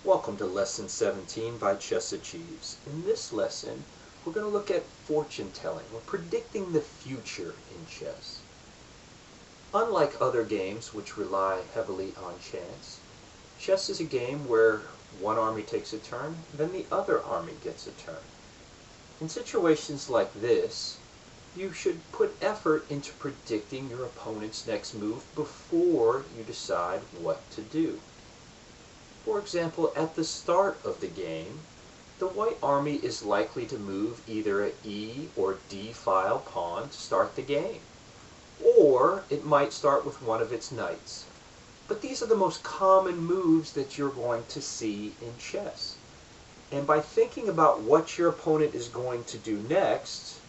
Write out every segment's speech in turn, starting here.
Welcome to Lesson 17 by Chess Achieves. In this lesson, we're going to look at fortune telling. We're predicting the future in chess. Unlike other games which rely heavily on chance, chess is a game where one army takes a turn, then the other army gets a turn. In situations like this, you should put effort into predicting your opponent's next move before you decide what to do. For example, at the start of the game, the white army is likely to move either an E or D file pawn to start the game, or it might start with one of its knights. But these are the most common moves that you're going to see in chess. And by thinking about what your opponent is going to do next,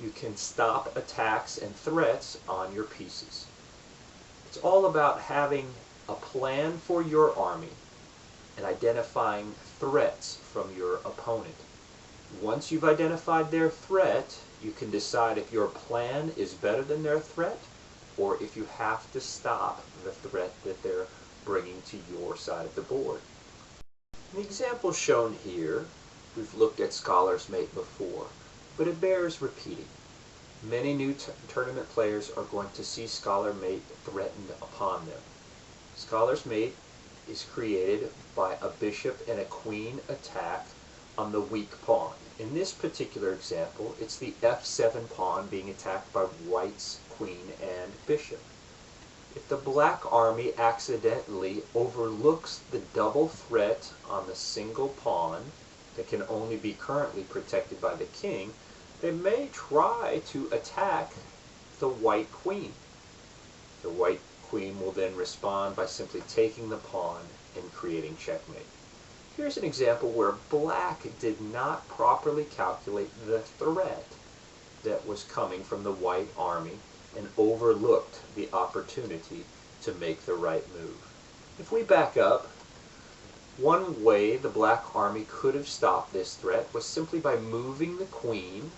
you can stop attacks and threats on your pieces. It's all about having a plan for your army and identifying threats from your opponent. Once you've identified their threat, you can decide if your plan is better than their threat or if you have to stop the threat that they're bringing to your side of the board. In the example shown here, we've looked at Scholar's Mate before, but it bears repeating. Many new tournament players are going to see Scholar Mate threatened upon them. Scholar's Mate is created by a bishop and a queen attack on the weak pawn. In this particular example, it's the f7 pawn being attacked by white's queen and bishop. If the black army accidentally overlooks the double threat on the single pawn that can only be currently protected by the king, they may try to attack the white queen. The white queen will then respond by simply taking the pawn and creating checkmate. Here's an example where black did not properly calculate the threat that was coming from the white army and overlooked the opportunity to make the right move. If we back up, one way the black army could have stopped this threat was simply by moving the queen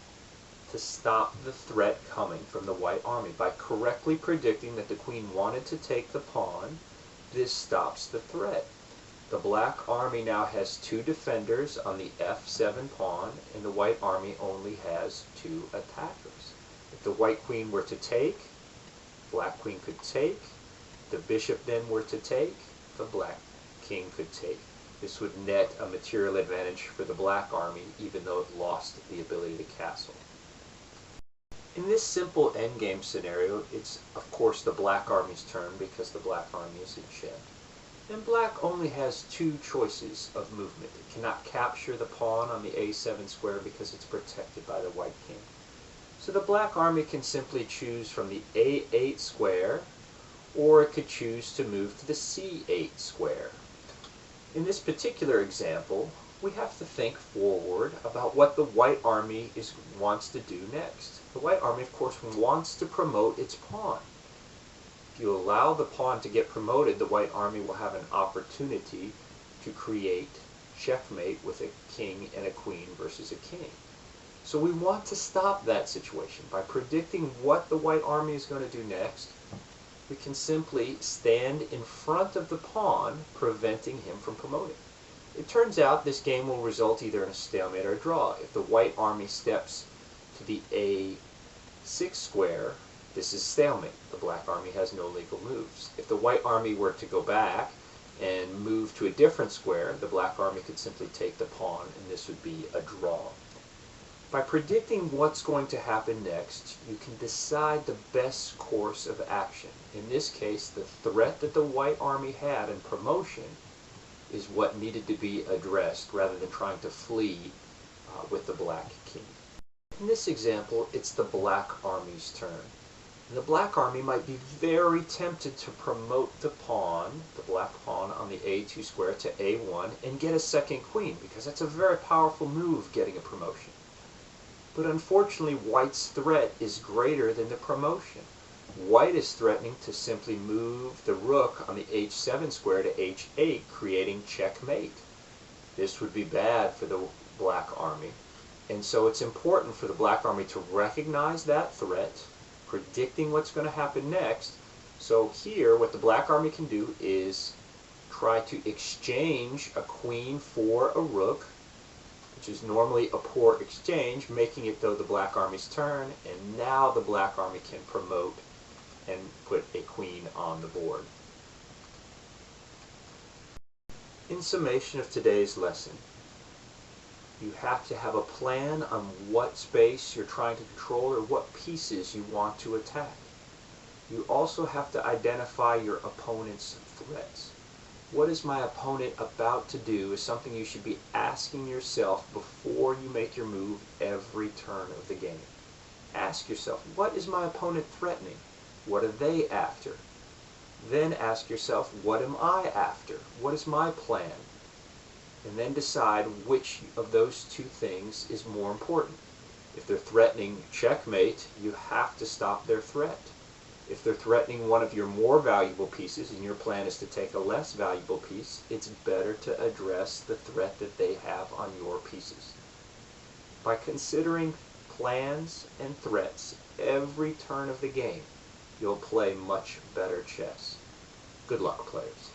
to stop the threat coming from the white army. By correctly predicting that the queen wanted to take the pawn, this stops the threat. The black army now has two defenders on the f7 pawn, and the white army only has two attackers. If the white queen were to take, black queen could take. The bishop then were to take, the black king could take. This would net a material advantage for the black army, even though it lost the ability to castle. In this simple endgame scenario, it's of course the black army's turn because the black army is in check. And black only has two choices of movement. It cannot capture the pawn on the a7 square because it's protected by the white king. So the black army can simply choose from the a8 square, or it could choose to move to the c8 square. In this particular example, we have to think forward about what the white army wants to do next. The white army, of course, wants to promote its pawn. If you allow the pawn to get promoted, the white army will have an opportunity to create checkmate with a king and a queen versus a king. So we want to stop that situation. By predicting what the white army is going to do next, we can simply stand in front of the pawn, preventing him from promoting. It turns out this game will result either in a stalemate or a draw. If the white army steps to the a6 square, this is stalemate. The black army has no legal moves. If the white army were to go back and move to a different square, the black army could simply take the pawn, and this would be a draw. By predicting what's going to happen next, you can decide the best course of action. In this case, the threat that the white army had in promotion is what needed to be addressed rather than trying to flee with the black king. In this example, it's the black army's turn. And the black army might be very tempted to promote the pawn, the black pawn on the a2 square to a1 and get a second queen, because that's a very powerful move, getting a promotion. But unfortunately, white's threat is greater than the promotion. White is threatening to simply move the rook on the h7 square to h8, creating checkmate. This would be bad for the black army. And so it's important for the black army to recognize that threat, predicting what's going to happen next. So here, what the black army can do is try to exchange a queen for a rook, which is normally a poor exchange, making it though the black army's turn, and now the black army can promote and put a queen on the board. In summation of today's lesson, you have to have a plan on what space you're trying to control or what pieces you want to attack. You also have to identify your opponent's threats. What is my opponent about to do is something you should be asking yourself before you make your move every turn of the game. Ask yourself, what is my opponent threatening? What are they after? Then ask yourself, what am I after? What is my plan? And then decide which of those two things is more important. If they're threatening checkmate, you have to stop their threat. If they're threatening one of your more valuable pieces and your plan is to take a less valuable piece, it's better to address the threat that they have on your pieces. By considering plans and threats every turn of the game, you'll play much better chess. Good luck, players.